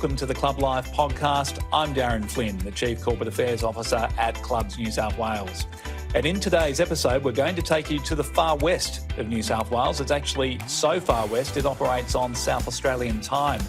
welcome to the Club Life podcast. I'm Darren Flynn, the Chief Corporate Affairs Officer at Clubs New South Wales. And in today's episode, we're going to take you to the far west of New South Wales. It's actually so far west, it operates on South Australian time.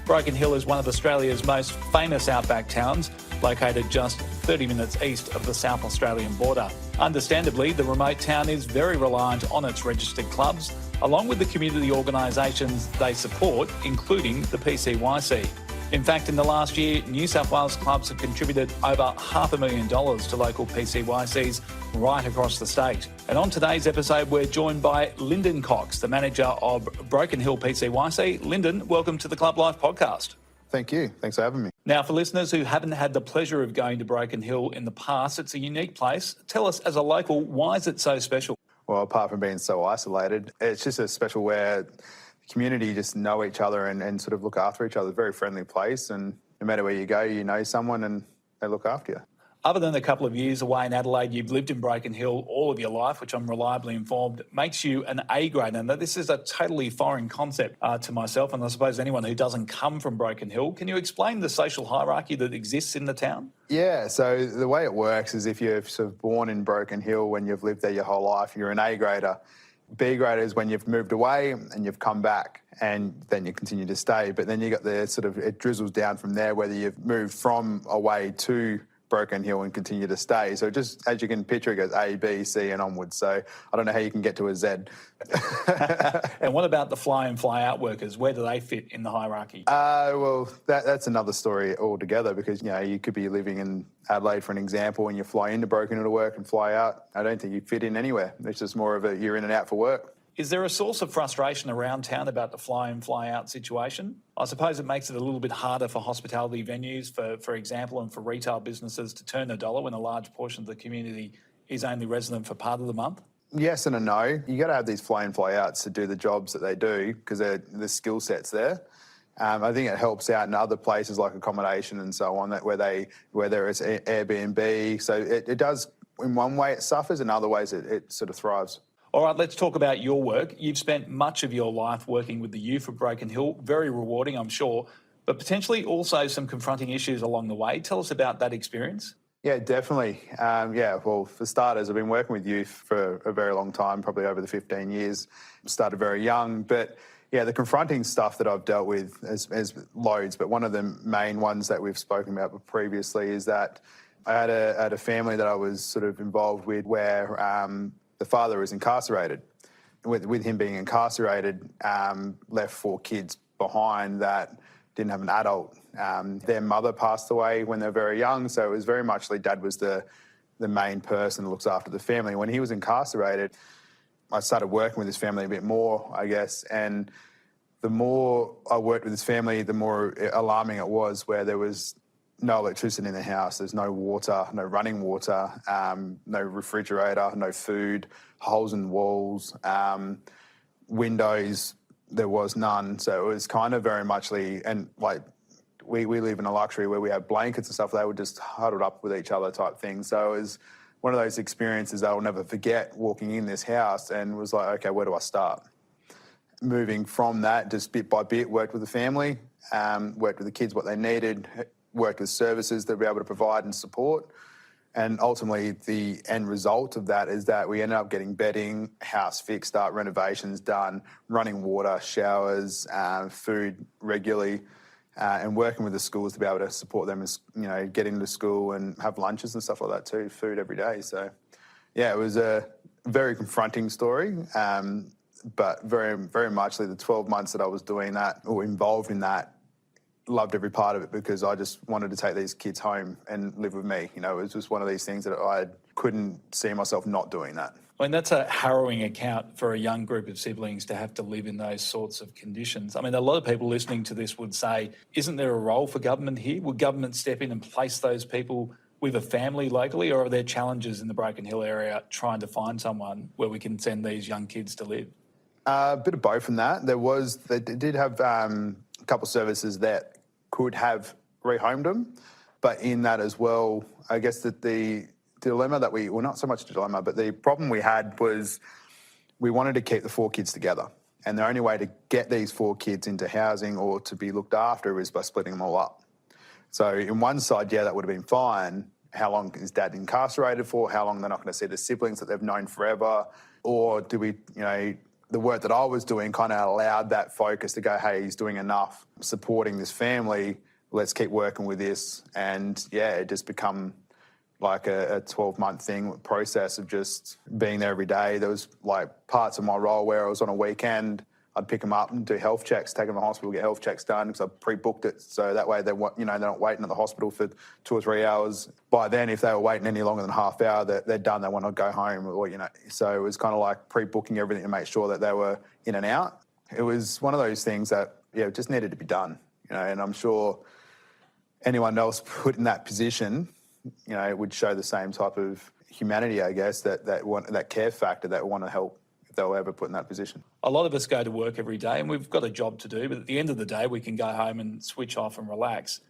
Broken Hill is one of Australia's most famous outback towns, located just 30 minutes east of the South Australian border. Understandably, the remote town is very reliant on its registered clubs, along with the community organisations they support, including the PCYC. In fact, in the last year, New South Wales clubs have contributed over $500,000 to local PCYCs right across the state. And on today's episode, we're joined by Linden Cox, the manager of Broken Hill PCYC. Linden, welcome to the Club Life podcast. Thank you. Thanks for having me. Now, for listeners who haven't had the pleasure of going to Broken Hill in the past, it's a unique place. Tell us, as a local, why is it so special? Well, apart from being so isolated, it's just a special where the community just know each other and sort of look after each other. It's a very friendly place, and no matter where you go, you know someone and they look after you. Other than a couple of years away in Adelaide, you've lived in Broken Hill all of your life, which I'm reliably informed makes you an A-grade. And this is a totally foreign concept to myself, and I suppose anyone who doesn't come from Broken Hill. Can you explain the social hierarchy that exists in the town? Yeah, so the way it works is if you're sort of born in Broken Hill, when you've lived there your whole life, you're an A-grader. B-grader is when you've moved away and you've come back and then you continue to stay. But then you got the sort of, it drizzles down from there, whether you've moved from away to Broken Hill and continue to stay. So just as you can picture, it goes A, B, C and onwards. So I don't know how you can get to a Z. And what about the fly-in, fly-out workers? Where do they fit in the hierarchy? Well, that's another story altogether, because, you know, you could be living in Adelaide, for an example, and you fly into Broken Hill to work and fly out. I don't think you fit in anywhere. It's just more of a you're in and out for work. Is there a source of frustration around town about the fly-in, fly-out situation? I suppose it makes it a little bit harder for hospitality venues, for example, and for retail businesses to turn a dollar when a large portion of the community is only resident for part of the month? Yes and a no. You got to have these fly-in, fly-outs to do the jobs that they do, because the skill set's there. I think it helps out in other places like accommodation and so on, whether it's Airbnb. So it does, in one way it suffers, in other ways it sort of thrives. All right, let's talk about your work. You've spent much of your life working with the youth of Broken Hill. Very rewarding, I'm sure, but potentially also some confronting issues along the way. Tell us about that experience. Yeah, definitely. Well, for starters, I've been working with youth for a very long time, probably over the 15 years. Started very young, but yeah, the confronting stuff that I've dealt with is loads, but one of the main ones that we've spoken about previously is that I had a family that I was sort of involved with where the father was incarcerated. With him being incarcerated, left 4 kids behind that didn't have an adult. Their mother passed away when they were very young, so it was very much like dad was the main person that looks after the family. When he was incarcerated, I started working with his family a bit more, I guess, and the more I worked with his family, the more alarming it was, where there was no electricity in the house, there's no water, no running water, no refrigerator, no food, holes in walls, windows, there was none. So it was kind of very much and like we live in a luxury where we have blankets and stuff, they were just huddled up with each other type thing. So it was one of those experiences I'll never forget, walking in this house and was like, okay, where do I start? Moving from that, just bit by bit, worked with the family, worked with the kids what they needed, worked with services that we're able to provide and support. And ultimately, the end result of that is that we ended up getting bedding, house fixed up, renovations done, running water, showers, food regularly, and working with the schools to be able to support them as, you know, get into school and have lunches and stuff like that too, food every day. So, yeah, it was a very confronting story, but very, very much like the 12 months that I was doing that or involved in that, loved every part of it, because I just wanted to take these kids home and live with me. You know, it was just one of these things that I couldn't see myself not doing that. I mean, that's a harrowing account for a young group of siblings to have to live in those sorts of conditions. I mean, a lot of people listening to this would say, isn't there a role for government here? Would government step in and place those people with a family locally, or are there challenges in the Broken Hill area trying to find someone where we can send these young kids to live? A bit of both from that. They did have a couple of services that could have rehomed them, but in that as well, I guess that the dilemma that not so much a dilemma, but the problem we had was we wanted to keep the 4 kids together. And the only way to get these 4 kids into housing or to be looked after is by splitting them all up. So in one side, yeah, that would have been fine. How long is dad incarcerated for? How long they're not going to see the siblings that they've known forever? Or do we, the work that I was doing kind of allowed that focus to go, hey, he's doing enough supporting this family. Let's keep working with this. And yeah, it just become like a 12-month process of just being there every day. There was like parts of my role where I was on a weekend, I'd pick them up and do health checks, take them to the hospital, get health checks done because I pre-booked it. So that way they're not waiting at the hospital for 2 or 3 hours. By then, if they were waiting any longer than a half hour, they're done. They want to go home or, So it was kind of like pre-booking everything to make sure that they were in and out. It was one of those things that, just needed to be done, and I'm sure anyone else put in that position, it would show the same type of humanity, I guess, that care factor that want to help if they were ever put in that position. A lot of us go to work every day and we've got a job to do, but at the end of the day, we can go home and switch off and relax.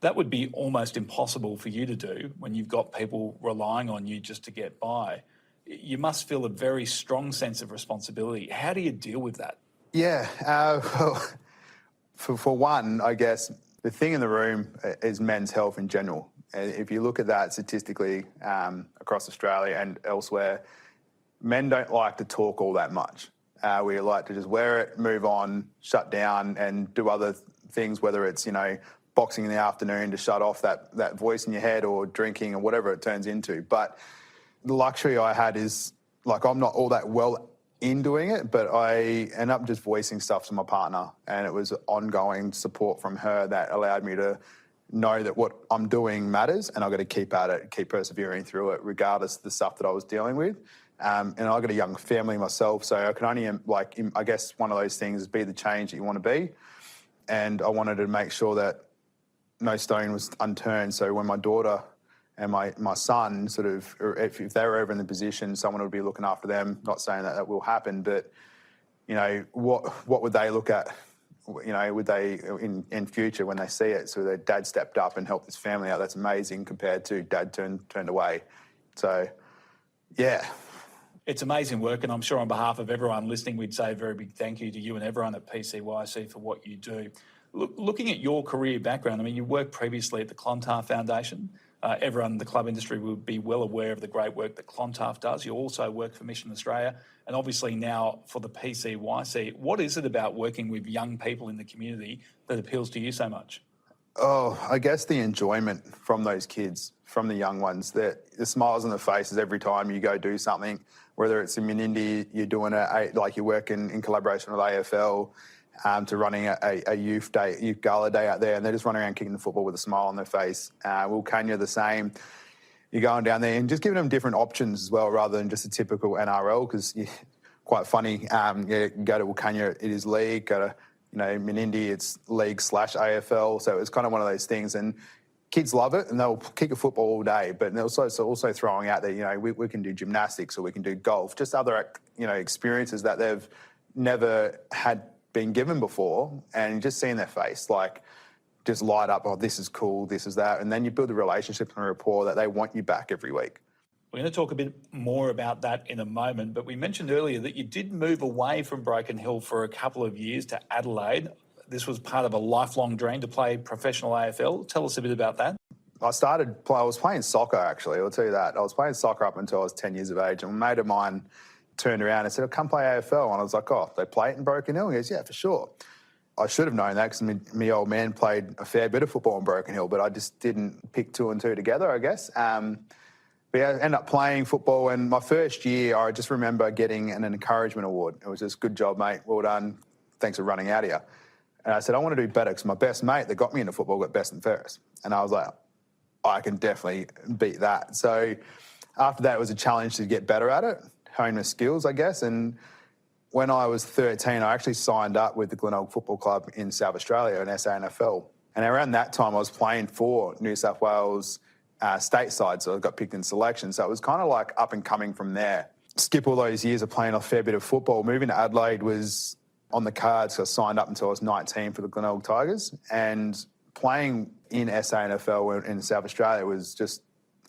That would be almost impossible for you to do when you've got people relying on you just to get by. You must feel a very strong sense of responsibility. How do you deal with that? Yeah, well, for one, I guess the thing in the room is men's health in general. If you look at that statistically across Australia and elsewhere, men don't like to talk all that much. We like to just wear it, move on, shut down and do other things, whether it's, boxing in the afternoon to shut off that voice in your head or drinking or whatever it turns into. But the luxury I had is, like, I'm not all that well in doing it, but I end up just voicing stuff to my partner, and it was ongoing support from her that allowed me to know that what I'm doing matters and I've got to keep at it, keep persevering through it, regardless of the stuff that I was dealing with. And I've got a young family myself, so I can only, I guess one of those things is be the change that you want to be. And I wanted to make sure that no stone was unturned. So when my daughter and my son sort of, if they were ever in the position, someone would be looking after them. Not saying that will happen, but, what would they look at? Would they in future when they see it? So their dad stepped up and helped this family out. That's amazing compared to dad turned away. So, yeah. It's amazing work, and I'm sure on behalf of everyone listening, we'd say a very big thank you to you and everyone at PCYC for what you do. Looking at your career background, you worked previously at the Clontarf Foundation. Everyone in the club industry would be well aware of the great work that Clontarf does. You also work for Mission Australia and obviously now for the PCYC. What is it about working with young people in the community that appeals to you so much? Oh, I guess the enjoyment from those kids, from the young ones, the smiles on their faces every time you go do something, whether it's in Menindee, you're doing you're working in collaboration with AFL, to running a youth gala day out there, and they're just running around kicking the football with a smile on their face. Wilcannia the same. You're going down there and just giving them different options as well, rather than just a typical NRL, because quite funny. You go to Wilcannia, it is league. Go to Menindee, it's league/AFL. So it's kind of one of those things, and kids love it, and they'll kick a football all day. But they're also throwing out there, we can do gymnastics or we can do golf, just other experiences that they've never had been given before, and just seeing their face just light up. Oh, this is cool, this is that, and then you build a relationship and a rapport that they want you back every week. We're going to talk a bit more about that in a moment, but we mentioned earlier that you did move away from Broken Hill for a couple of years to Adelaide. This was part of a lifelong dream to play professional AFL. Tell us a bit about that. I was playing soccer, actually, I'll tell you that. I was playing soccer up until I was 10 years of age, and a mate of mine turned around and said, "Oh, come play AFL." And I was like, "Oh, they play it in Broken Hill?" He goes, "Yeah, for sure." I should have known that because my old man played a fair bit of football in Broken Hill, but I just didn't pick 2 and 2 together, I guess. But yeah, I ended up playing football, and my first year, I just remember getting an encouragement award. It was just, "Good job, mate. Well done. Thanks for running out here." And I said, "I want to do better," because my best mate that got me into football got best and fairest. And I was like, I can definitely beat that. So after that, it was a challenge to get better at it, hone my skills, I guess. And when I was 13, I actually signed up with the Glenelg Football Club in South Australia in SANFL. And around that time, I was playing for New South Wales stateside, so I got picked in selection. So it was kind of like up and coming from there. Skip all those years of playing a fair bit of football. Moving to Adelaide was on the cards. So I signed up until I was 19 for the Glenelg Tigers. And playing in SANFL in South Australia was just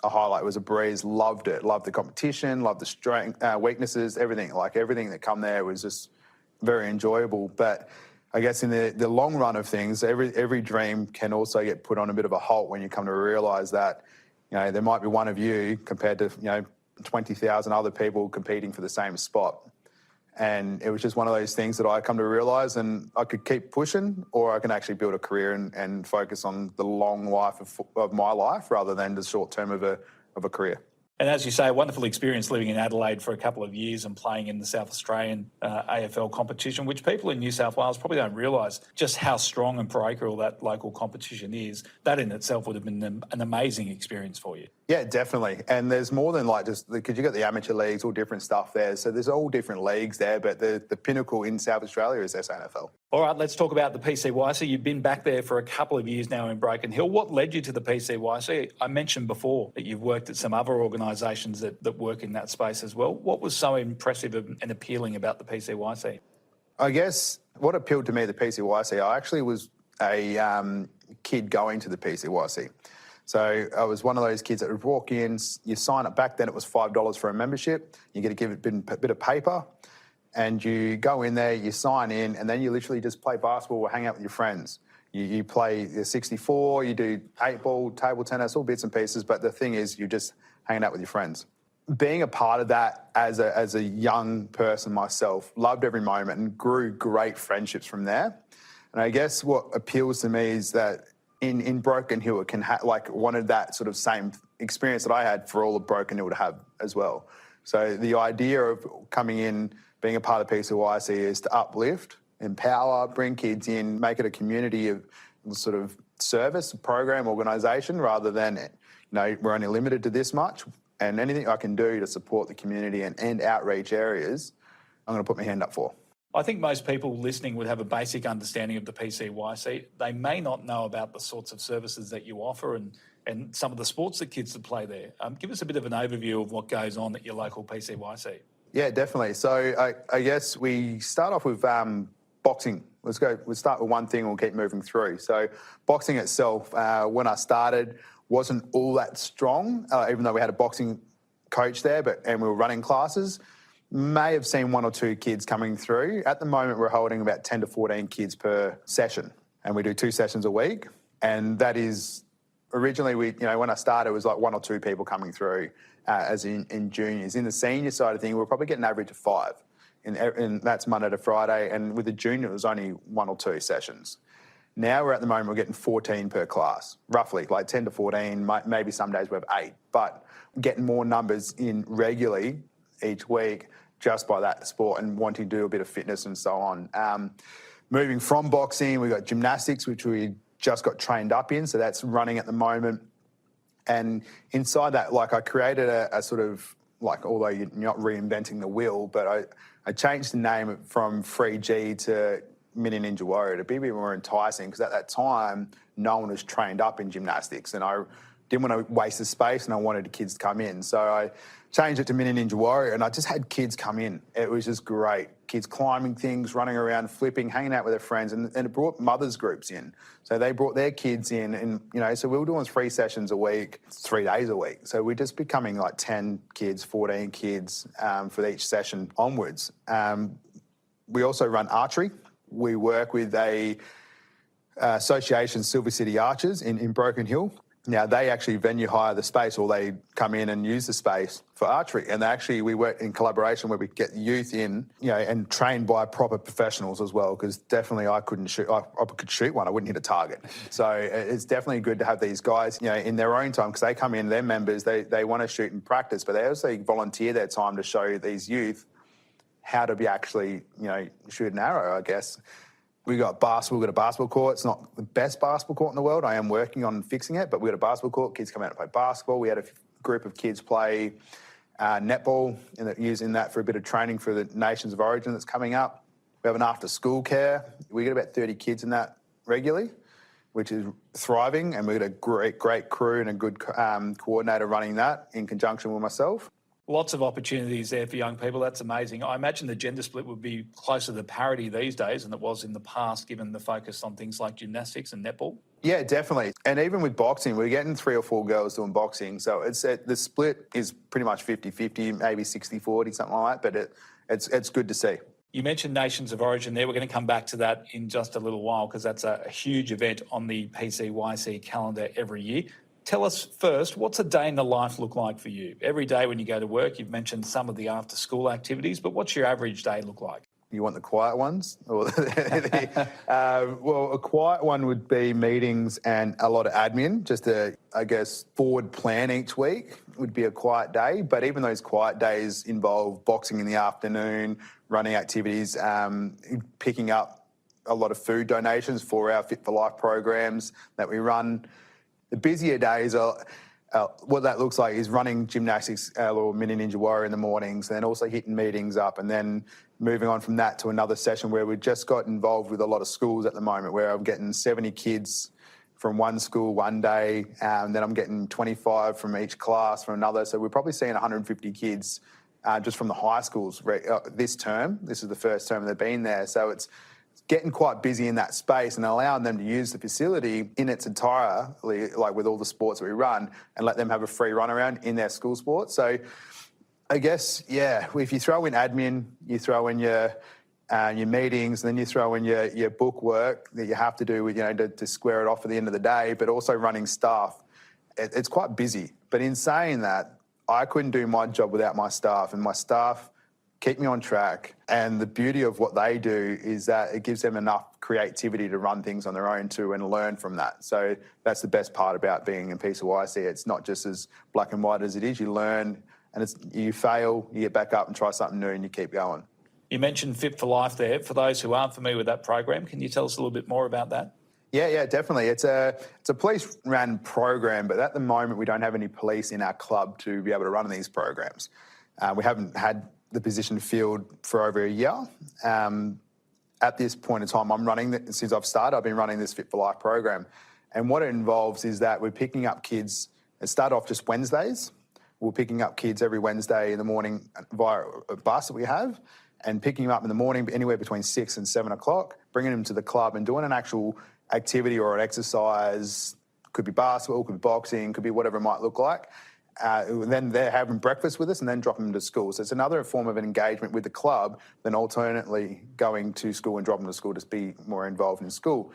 a highlight. It was a breeze. Loved it. Loved the competition. Loved the strength, weaknesses, everything. Like everything that come there was just very enjoyable. But I guess in the long run of things, every dream can also get put on a bit of a halt when you come to realise that, there might be one of you compared to, 20,000 other people competing for the same spot. And it was just one of those things that I come to realise, and I could keep pushing, or I can actually build a career and focus on the long life of my life rather than the short term of a career. And as you say, a wonderful experience living in Adelaide for a couple of years and playing in the South Australian AFL competition, which people in New South Wales probably don't realise just how strong and parochial that local competition is. That in itself would have been an amazing experience for you. Yeah, definitely. And there's more than because you got the amateur leagues, all different stuff there. So there's all different leagues there, but the pinnacle in South Australia is SANFL. All right, let's talk about the PCYC. You've been back there for a couple of years now in Broken Hill. What led you to the PCYC? I mentioned before that you've worked at some other organisations that work in that space as well. What was so impressive and appealing about the PCYC? I guess what appealed to me, the PCYC, I actually was a kid going to the PCYC. So I was one of those kids that would walk in, you sign up. Back then it was $5 for a membership. You get to give it a bit of paper, and you go in there, you sign in, and then you literally just play basketball or hang out with your friends. You play the 64, you do 8-ball, table tennis, all bits and pieces, but the thing is you're just hanging out with your friends. Being a part of that as a young person myself, loved every moment and grew great friendships from there. And I guess what appeals to me is that in Broken Hill, it can wanted that sort of same experience that I had for all of Broken Hill to have as well. So the idea of coming in, being a part of PCYC is to uplift, empower, bring kids in, make it a community of sort of service, program, organisation, rather than, we're only limited to this much. And anything I can do to support the community and outreach areas, I'm going to put my hand up for. I think most people listening would have a basic understanding of the PCYC. They may not know about the sorts of services that you offer and some of the sports that kids that play there. Give us a bit of an overview of what goes on at your local PCYC. Yeah, definitely. So I guess we start off with boxing. We'll start with one thing, we'll keep moving through. So boxing itself, when I started, wasn't all that strong, even though we had a boxing coach there, and we were running classes. May have seen one or two kids coming through. At the moment, we're holding about 10 to 14 kids per session, and we do 2 sessions a week. And that is, originally, when I started, it was like 1 or 2 people coming through as in juniors. In the senior side of things, we're probably getting an average of 5, and that's Monday to Friday. And with the junior, it was only 1 or 2 sessions. Now we're at the moment, we're getting 14 per class, roughly, like 10 to 14, maybe some days we have 8, but getting more numbers in regularly each week just by that sport and wanting to do a bit of fitness and so on. Moving from boxing, we've got gymnastics, which we just got trained up in, so that's running at the moment. And inside that, I created a sort of, although you're not reinventing the wheel, but I changed the name from Free G to Mini Ninja Warrior to be a bit more enticing, because at that time, no one was trained up in gymnastics, and I didn't want to waste the space, and I wanted the kids to come in. So I changed it to Mini Ninja Warrior, and I just had kids come in. It was just great. Kids climbing things, running around, flipping, hanging out with their friends, and it brought mothers groups in. So they brought their kids in, and, so we were doing 3 sessions a week, 3 days a week. So we're just becoming like 10 kids, 14 kids for each session onwards. We also run archery. We work with a association, Silver City Archers in Broken Hill. Now, they actually venue hire the space, or they come in and use the space for archery. And we work in collaboration where we get the youth in, and trained by proper professionals as well, because definitely I couldn't shoot. I could shoot one, I wouldn't hit a target. So it's definitely good to have these guys, in their own time, because they come in, they're members, they want to shoot and practice, but they also volunteer their time to show these youth how to be actually, shoot an arrow, I guess. We've got a basketball court. It's not the best basketball court in the world. I am working on fixing it, but we've got a basketball court. Kids come out to play basketball. We had a group of kids play netball, and using that for a bit of training for the Nations of Origin that's coming up. We have an after-school care. We get about 30 kids in that regularly, which is thriving, and we've got a great crew and a good coordinator running that in conjunction with myself. Lots of opportunities there for young people. That's amazing. I imagine the gender split would be closer to parity these days than it was in the past, given the focus on things like gymnastics and netball. Yeah, definitely. And even with boxing, we're getting 3 or 4 girls doing boxing. So the split is pretty much 50-50, maybe 60-40, something like that. But it's good to see. You mentioned Nations of Origin there. We're going to come back to that in just a little while because that's a huge event on the PCYC calendar every year. Tell us first, what's a day in the life look like for you? Every day when you go to work, you've mentioned some of the after-school activities, but what's your average day look like? You want the quiet ones? Or well, a quiet one would be meetings and a lot of admin, just a, I guess, forward plan each week would be a quiet day. But even those quiet days involve boxing in the afternoon, running activities, picking up a lot of food donations for our Fit for Life programs that we run. The busier days are, what that looks like is running gymnastics or mini ninja warrior in the mornings, and then also hitting meetings up, and then moving on from that to another session where we've just got involved with a lot of schools at the moment, where I'm getting 70 kids from one school one day, and then I'm getting 25 from each class from another. So we're probably seeing 150 kids just from the high schools this term. This is the first term they've been there. So it's getting quite busy in that space and allowing them to use the facility in its entirety, like with all the sports that we run, and let them have a free run around in their school sports. So I guess, yeah, if you throw in admin, you throw in your meetings, and then you throw in your book work that you have to do with, to square it off at the end of the day, but also running staff, it's quite busy. But in saying that, I couldn't do my job without my staff, and my staff keep me on track. And the beauty of what they do is that it gives them enough creativity to run things on their own too and learn from that. So that's the best part about being in PCYC. It's not just as black and white as it is. You learn, and you fail, you get back up and try something new, and you keep going. You mentioned Fit for Life there. For those who aren't familiar with that program, can you tell us a little bit more about that? Yeah, definitely. It's a police-run program, but at the moment we don't have any police in our club to be able to run these programs. We haven't had the position filled for over a year. At this point in time, since I've started, I've been running this Fit for Life program. And what it involves is that we're picking up kids. It started off just Wednesdays. We're picking up kids every Wednesday in the morning via a bus that we have, and picking them up in the morning anywhere between 6 and 7 o'clock, bringing them to the club and doing an actual activity or an exercise. Could be basketball, could be boxing, could be whatever it might look like. Then they're having breakfast with us and then dropping them to school. So it's another form of an engagement with the club than alternately going to school and dropping them to school to be more involved in school.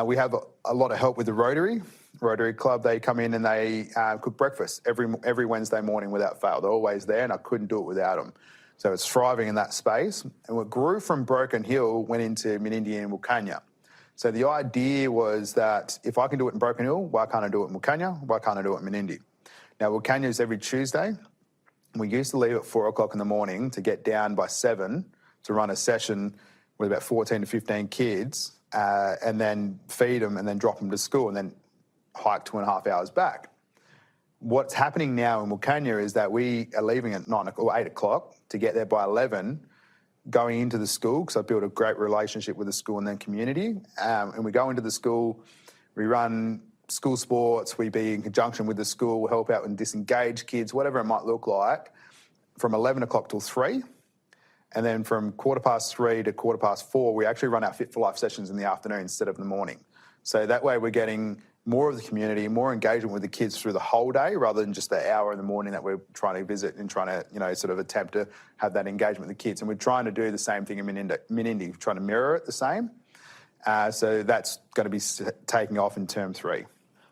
We have a lot of help with the Rotary Club. They come in and they cook breakfast every Wednesday morning without fail. They're always there, and I couldn't do it without them. So it's thriving in that space. And what grew from Broken Hill went into Menindee and Wilcannia. So the idea was that if I can do it in Broken Hill, why can't I do it in Wilcannia? Why can't I do it in Menindee? Now, Wilcannia is every Tuesday. We used to leave at 4 o'clock in the morning to get down by 7 to run a session with about 14 to 15 kids, and then feed them and then drop them to school and then hike 2.5 hours back. What's happening now in Wilcannia is that we are leaving at 9 or 8 o'clock to get there by 11, going into the school, because I built a great relationship with the school and then community. And we go into the school, we run school sports, we be in conjunction with the school, help out and disengage kids, whatever it might look like, from 11 o'clock till 3. And then from 3:15 to 4:15, we actually run our Fit for Life sessions in the afternoon instead of in the morning. So that way we're getting more of the community, more engagement with the kids through the whole day, rather than just the hour in the morning that we're trying to visit and trying to, sort of attempt to have that engagement with the kids. And we're trying to do the same thing in Menindee, trying to mirror it the same. So that's going to be taking off in term 3.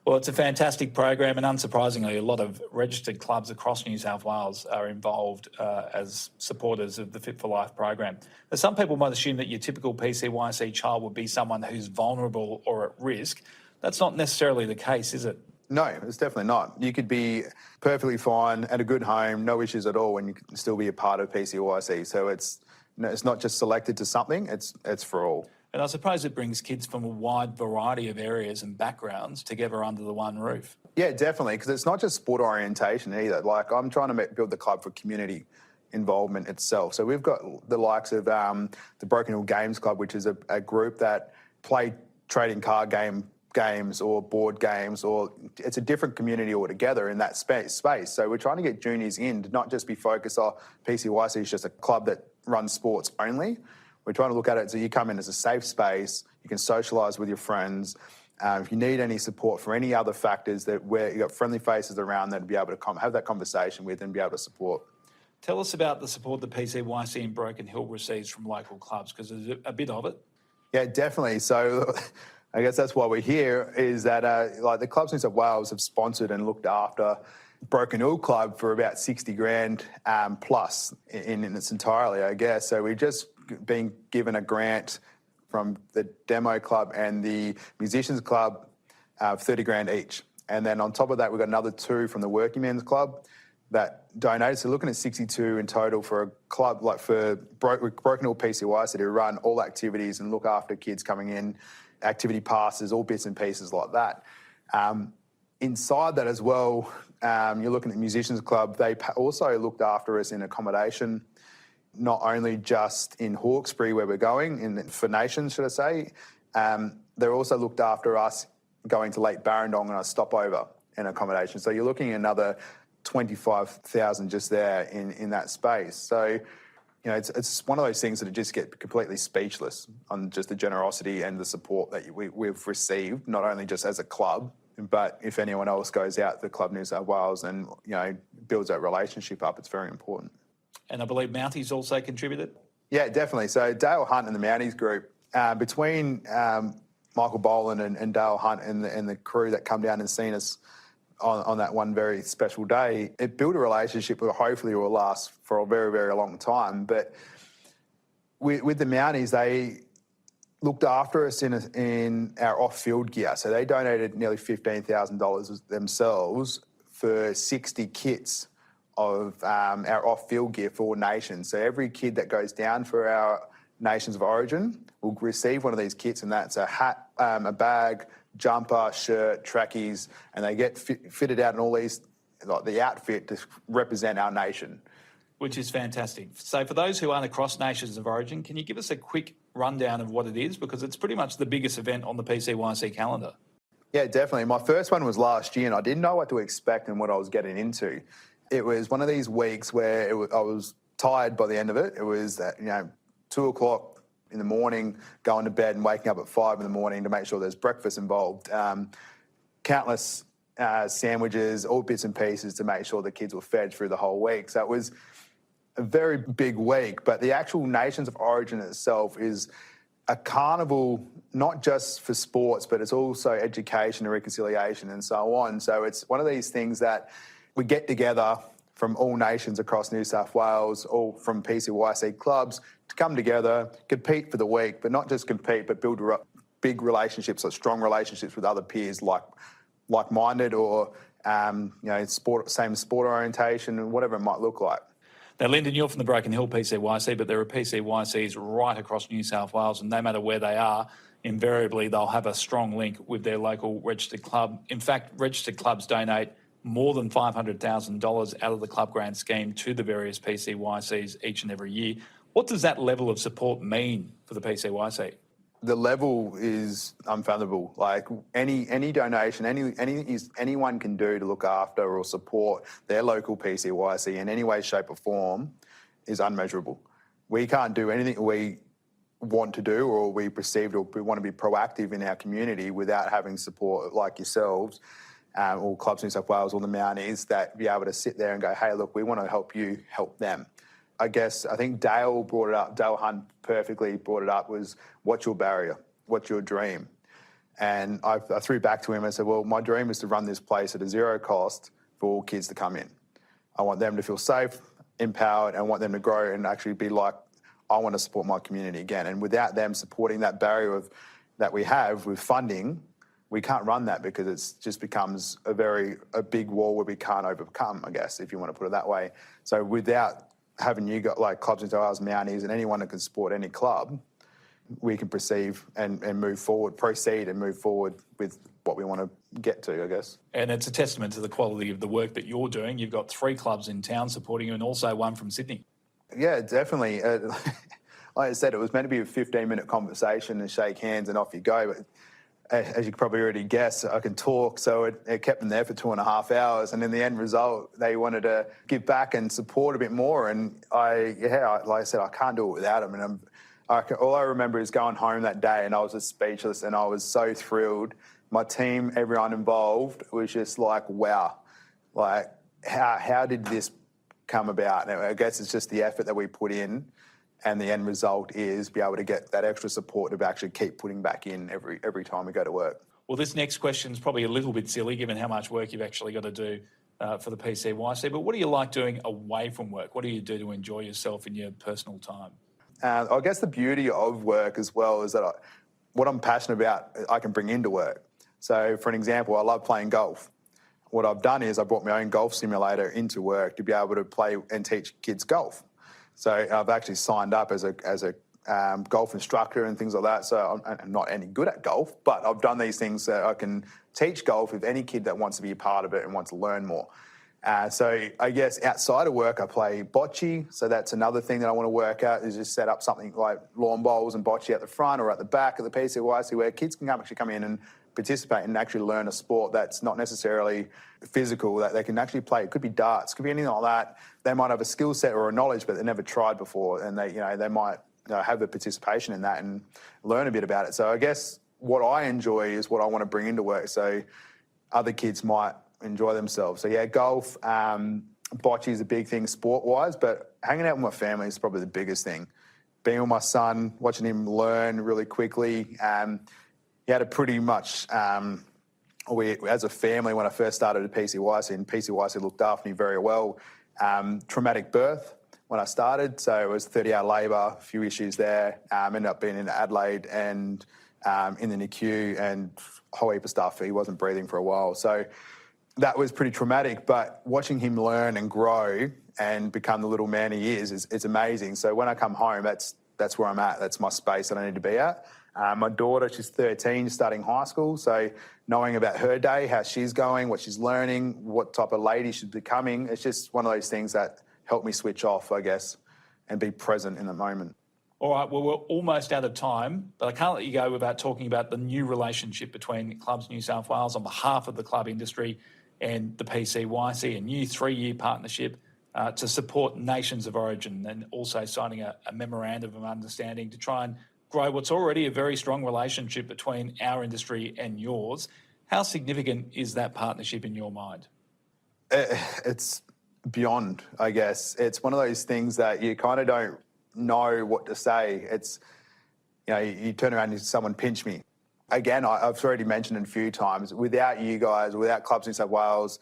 Well, it's a fantastic program, and unsurprisingly, a lot of registered clubs across New South Wales are involved as supporters of the Fit for Life program. Now, some people might assume that your typical PCYC child would be someone who's vulnerable or at risk. That's not necessarily the case, is it? No, it's definitely not. You could be perfectly fine at a good home, no issues at all, and you can still be a part of PCYC. So it's not just selected to something, it's for all. And I suppose it brings kids from a wide variety of areas and backgrounds together under the one roof. Yeah, definitely, because it's not just sport orientation either. Like, I'm trying to build the club for community involvement itself. So we've got the likes of the Broken Hill Games Club, which is a group that play trading card games or board games, or it's a different community altogether in that space. So we're trying to get juniors in to not just be focused on PCYC is just a club that runs sports only. We're trying to look at it so you come in as a safe space, you can socialise with your friends. If you need any support for any other factors, that where you've got friendly faces around that to be able to have that conversation with and be able to support. Tell us about the support that PCYC in Broken Hill receives from local clubs, because there's a bit of it. Yeah, definitely. So I guess that's why we're here, is that like the Clubs New South Wales have sponsored and looked after Broken Hill Club for about 60 grand plus in its entirety, I guess. So we've just been given a grant from the Demo Club and the Musicians Club, 30 grand each. And then on top of that, we've got another 2 from the Working Men's Club that donated. So looking at 62 in total for a club, like for Broken Hill PCYC to run all activities and look after kids coming in, activity passes, all bits and pieces like that. Inside that as well, you're looking at Musicians Club. They also looked after us in accommodation, not only just in Hawkesbury where we're going, for Nations, should I say. They're also looked after us going to Lake Barrendong on a stopover in accommodation. So you're looking at another 25,000 just there in that space. So, you know, it's one of those things that just get completely speechless on just the generosity and the support that we've received, not only just as a club, but if anyone else goes out to Club New South Wales and, you know, builds that relationship up, it's very important. And I believe Mounties also contributed? Yeah, definitely. So Dale Hunt and the Mounties group, between Michael Boland and Dale Hunt and the crew that come down and seen us on that one very special day, it built a relationship that hopefully will last for a very, very long time. But with the Mounties, they looked after us in our off-field gear. So they donated nearly $15,000 themselves for 60 kits of our off-field gear for nations. So every kid that goes down for our Nations of Origin will receive one of these kits, and that's a hat, a bag, jumper, shirt, trackies, and they get fitted out in all these, like the outfit to represent our nation. Which is fantastic. So for those who aren't across Nations of Origin, can you give us a quick rundown of what it is? Because it's pretty much the biggest event on the PCYC calendar. Yeah, definitely. My first one was last year, and I didn't know what to expect and what I was getting into. It was one of these weeks where I was tired by the end of it. It was, 2 o'clock in the morning, going to bed and waking up at 5 in the morning to make sure there's breakfast involved. Countless sandwiches, all bits and pieces to make sure the kids were fed through the whole week. So it was a very big week, but the actual Nations of Origin itself is a carnival, not just for sports, but it's also education and reconciliation and so on. So it's one of these things that we get together from all nations across New South Wales, all from PCYC clubs, to come together, compete for the week, but not just compete, but build big relationships or strong relationships with other peers like-minded or, same sport orientation and whatever it might look like. Now, Linden, you're from the Broken Hill PCYC, but there are PCYCs right across New South Wales, and no matter where they are, invariably they'll have a strong link with their local registered club. In fact, registered clubs donate more than $500,000 out of the club grant scheme to the various PCYCs each and every year. What does that level of support mean for the PCYC? The level is unfathomable. Like any donation, anyone can do to look after or support their local PCYC in any way, shape or form is unmeasurable. We can't do anything we want to do or we perceived or we want to be proactive in our community without having support like yourselves, or Clubs New South Wales or the Mounties, that be able to sit there and go, hey, look, we want to help you help them. I think Dale brought it up, Dale Hunt perfectly brought it up, was what's your barrier? What's your dream? And I threw back to him and said, well, my dream is to run this place at a zero cost for all kids to come in. I want them to feel safe, empowered, and I want them to grow and actually be like, I want to support my community again. And without them supporting that barrier that we have with funding, we can't run that because it just becomes a big wall where we can't overcome, I guess, if you want to put it that way. So without having you got like Clubs New South Wales, Mounties, and anyone that can support any club, we can proceed and move forward with what we want to get to, I guess. And it's a testament to the quality of the work that you're doing. You've got 3 clubs in town supporting you and also one from Sydney. Yeah, definitely. Like I said, it was meant to be a 15-minute conversation and shake hands and off you go, but as you could probably already guess, I can talk, so it kept them there for 2.5 hours. And in the end result, they wanted to give back and support a bit more. And like I said, I can't do it without them. And all I remember is going home that day, and I was just speechless, and I was so thrilled. My team, everyone involved, was just like, wow, like how did this come about. And I guess it's just the effort that we put in, and the end result is be able to get that extra support to actually keep putting back in every time we go to work. Well, this next question is probably a little bit silly given how much work you've actually got to do for the PCYC, but what do you like doing away from work? What do you do to enjoy yourself in your personal time? I guess the beauty of work as well is that what I'm passionate about, I can bring into work. So for an example, I love playing golf. What I've done is I brought my own golf simulator into work to be able to play and teach kids golf. So I've actually signed up as a golf instructor and things like that. So I'm not any good at golf, but I've done these things that I can teach golf with any kid that wants to be a part of it and wants to learn more. So I guess outside of work, I play bocce. So that's another thing that I want to work out, is just set up something like lawn bowls and bocce at the front or at the back of the PCYC, where kids can actually come in and participate and actually learn a sport that's not necessarily physical, that they can actually play. It could be darts, could be anything like that. They might have a skill set or a knowledge, but they've never tried before, and they might have a participation in that and learn a bit about it. So I guess what I enjoy is what I want to bring into work, so other kids might enjoy themselves. So yeah, golf, bocce is a big thing sport-wise, but hanging out with my family is probably the biggest thing. Being with my son, watching him learn really quickly. He had a pretty much, as a family, when I first started at PCYC, and PCYC looked after me very well, traumatic birth when I started. So it was 30-hour labour, a few issues there. Ended up being in Adelaide and in the NICU and a whole heap of stuff. He wasn't breathing for a while. So that was pretty traumatic, but watching him learn and grow and become the little man he is, it's amazing. So when I come home, that's where I'm at. That's my space that I need to be at. My daughter, she's 13, starting high school, so knowing about her day, how she's going, what she's learning, what type of lady she's becoming, it's just one of those things that help me switch off, I guess, and be present in the moment. All right, well, we're almost out of time, but I can't let you go without talking about the new relationship between Clubs New South Wales on behalf of the club industry and the PCYC, a new 3-year partnership to support nations of origin, and also signing a memorandum of understanding to try and grow what's already a very strong relationship between our industry and yours. How significant is that partnership in your mind? It's beyond, I guess. It's one of those things that you kind of don't know what to say. It's, you turn around and someone pinch me. Again, I've already mentioned it a few times, without you guys, without Clubs New South Wales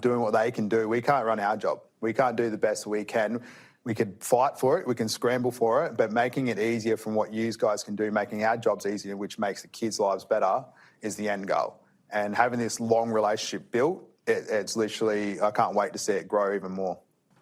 doing what they can do, we can't run our job. We can't do the best we can. We could fight for it, we can scramble for it, but making it easier from what you guys can do, making our jobs easier, which makes the kids' lives better, is the end goal. And having this long relationship built, it's literally, I can't wait to see it grow even more.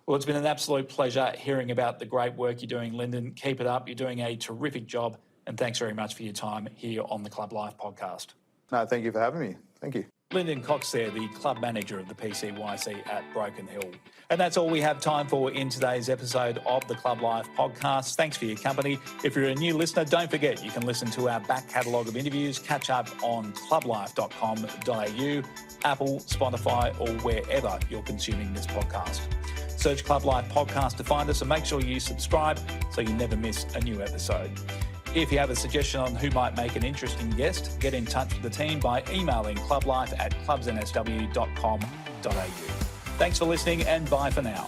Well, it's been an absolute pleasure hearing about the great work you're doing, Linden. Keep it up. You're doing a terrific job, and thanks very much for your time here on the Club Life podcast. No, thank you for having me. Thank you. Linden Cox there, the club manager of the PCYC at Broken Hill. And that's all we have time for in today's episode of the Club Life podcast. Thanks for your company. If you're a new listener, don't forget you can listen to our back catalogue of interviews. Catch up on clublife.com.au, Apple, Spotify, or wherever you're consuming this podcast. Search Club Life Podcast to find us, and make sure you subscribe so you never miss a new episode. If you have a suggestion on who might make an interesting guest, get in touch with the team by emailing clublife@clubsnsw.com.au. Thanks for listening, and bye for now.